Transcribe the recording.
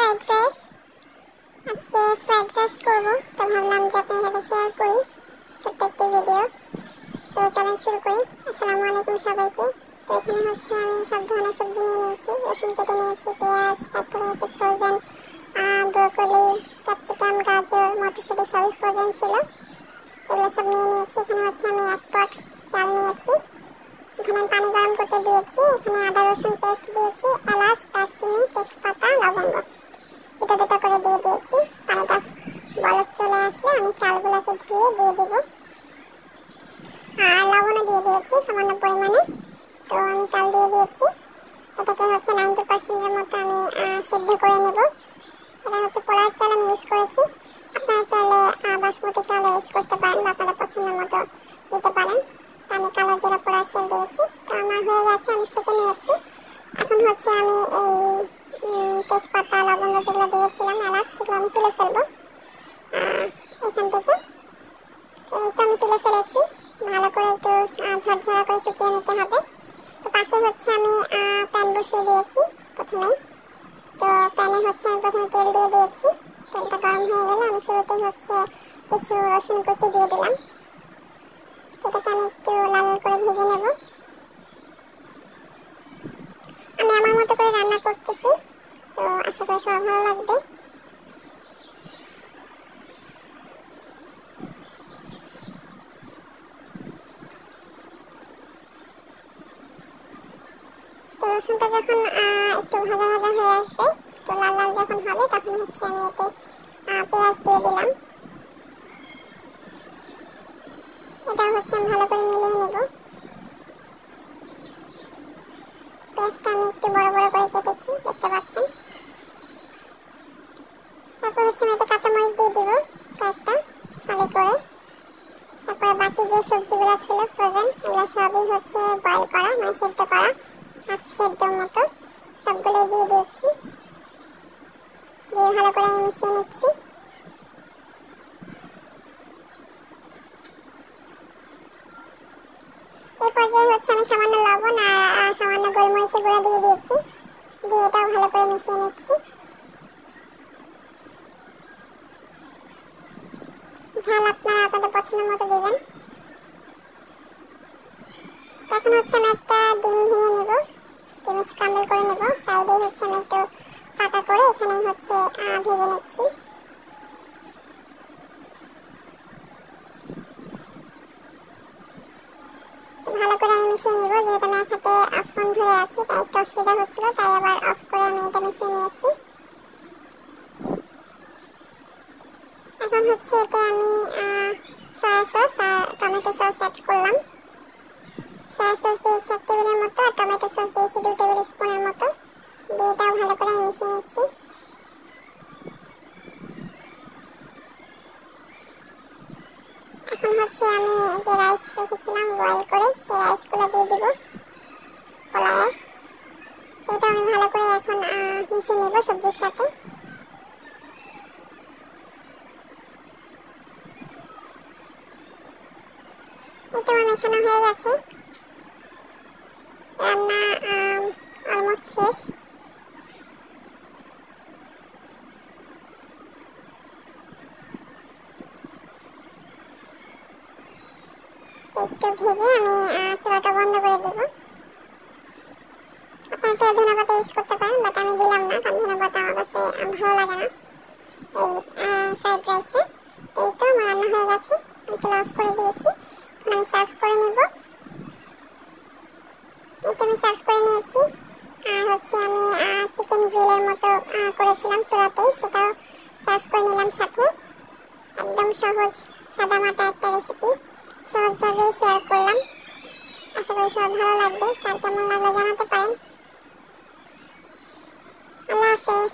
Fried rice. আজকে fried rice করবো, তো ভাবলাম যে আপনার সাথে শেয়ার করি ছোট্ট একটি ভিডিও। তো চলেন শুরু করি। আসসালামু আলাইকুম সবাইকে। তো এখানে হচ্ছে আমি সব ধরনের সবজি নিয়ে নিয়েছি। রসুন কেটে নিয়েছি, পেঁয়াজ, তারপরে হচ্ছে ফ্রোজেন ব্রোকলি, ক্যাপসিকাম, গাজর, মটরশুঁটি সবই ফ্রোজেন ছিল। এগুলো সব নিয়ে নিয়েছি। এখানে হচ্ছে আমি 1 পট চাল নিয়েছি। এখানে পানি গরম করতে দিয়েছি। এখানে আদা রসুন পেস্ট দিয়েছি, এলাচ, দারচিনি, তেজপাতা, লবঙ্গ দুটো দুটো করে দিয়ে দিয়েছি। পানিটা বলক চলে আসলে আমি চালগুলোকে ধুয়ে দিয়ে দেব। আর লবণও দিয়ে দিয়েছি সামান্য পরিমাণে। তো আমি চাল দিয়ে দিয়েছি। এটাকে হচ্ছে 90% মতো আমি সেদ্ধ করে নেব। এটা হচ্ছে পোলার চাল আমি ইউজ করেছি। আপনারা চাইলে বাসমতি চাল ইউজ করতে পারেন বা আপনারা পছন্দ মতো দিতে পারেন। তো আমি কালো জিরা পোলার চাল দিয়েছি। তো আমার হয়ে গেছে, আমি ছেঁকে নিয়েছি। এখন হচ্ছে আমি এই তেজপাতা, লবঙ্গ যেগুলো দিয়েছিলাম, এলাচ, সেগুলো আমি তুলে ফেলবো এখান থেকে। এই তো আমি তুলে ফেলেছি। ভালো করে একটু ঝরঝরা করে শুকিয়ে নিতে হবে। তো পাশে হচ্ছে আমি প্যান বসিয়ে দিয়েছি প্রথমেই। তো প্যানে হচ্ছে আমি প্রথমে তেল দিয়ে দিয়েছি। তেলটা গরম হয়ে গেলে আমি শুরুতেই হচ্ছে কিছু রসুন কুচি দিয়ে দিলাম। এটাকে আমি একটু লাল করে ভেজে নেব। আমি আমার মতো করে রান্না করতেছি, তো আশা করি সবার ভালো লাগবে। তো রসুনটা যখন একটু ভাজা ভাজা হয়ে আসবে, তো লাল লাল যখন হবে, তখন হচ্ছে আমি এতে পেঁয়াজ দিয়ে দিলাম। এটা হচ্ছে আমি ভালো করে মিলিয়ে নেব। পেঁয়াজটা আমি একটু বড় বড় করে কেটেছি, দেখতে পাচ্ছেন। তারপর হচ্ছে আমি এতে কাঁচামরিচ দিয়ে দিব কয়েকটা ভালো করে। তারপরে বাকি যে সবজিগুলো ছিল ফ্রোজেন, এগুলো সবই হচ্ছে বয়েল করা, মানে সেদ্ধ করা, হাফ সেদ্ধর মতো সবগুলো দিয়ে দিয়েছি। দিয়ে ভালো করে আমি মিশিয়ে নিচ্ছি। এই পর্যায়ে হচ্ছে আমি সামান্য লবণ আর সামান্য গোলমরিচের গুঁড়ো দিয়ে দিয়েছি। দিয়ে এটাও ভালো করে মিশিয়ে নিচ্ছি। ঝাল আপনারা আপনাদের পছন্দ মতো দেবেন। এখন হচ্ছে আমি একটা ডিম ভেঙে নেব, ডিম স্ক্রাম্বল করে নেব। সাইডে হচ্ছে আমি একটু ফাঁকা করে এখানে হচ্ছে ভেজে নিচ্ছি। ভালো করে আমি মিশিয়ে নিব। যেহেতু আমি এক হাতে ফোন ধরে আছি, তাই একটু অসুবিধা হচ্ছিল, তাই আবার অফ করে আমি এটা মিশিয়ে নিয়েছি। এখন হচ্ছে এতে আমি সয়া সস আর টমেটো সস অ্যাড করলাম। সয়া সস দিয়েছি 1 টেবিলের মতো, আর টমেটো সস দিয়েছি 2 টেবিল স্পুনের মতো। দিয়ে এটাও ভালো করে আমি মিশিয়ে নিচ্ছি। এখন হচ্ছে আমি যে রাইস রেখেছিলাম বয়েল করে, সেই রাইসগুলো দিয়ে দিব পোলাওয়ে। এটা আমি ভালো করে এখন মিশিয়ে নেব সবজির সাথে। এটা আমার মেশানো হয়ে গেছে। রান্না অলমোস্ট শেষ। একটু ভেজে আমি চুলাটা বন্ধ করে দেব। আপনারা চাইলে ধনেপাতা ইউজ করতে পারেন, বাট আমি দিলাম না, কারণ ধনেপাতা আমার কাছে ভালো লাগে না এই ফ্রাইড রাইসে। তো এই তো আমার রান্না হয়ে গেছে, আমি চুলা অফ করে দিয়েছি। এখন আমি সার্ভ করে নেব। এই তো আমি সার্ভ করে নিয়েছি। আর হচ্ছে আমি চিকেন গ্রিলের মতো করেছিলাম চুলাতেই, সেটাও সার্ভ করে নিলাম সাথে। একদম সহজ সাদামাটা একটা রেসিপি, সহজভাবেই শেয়ার করলাম। আশা করি সবার ভালো লাগবে। কার কেমন লাগলো জানাতে পারেন। আল্লাহ হাফেজ।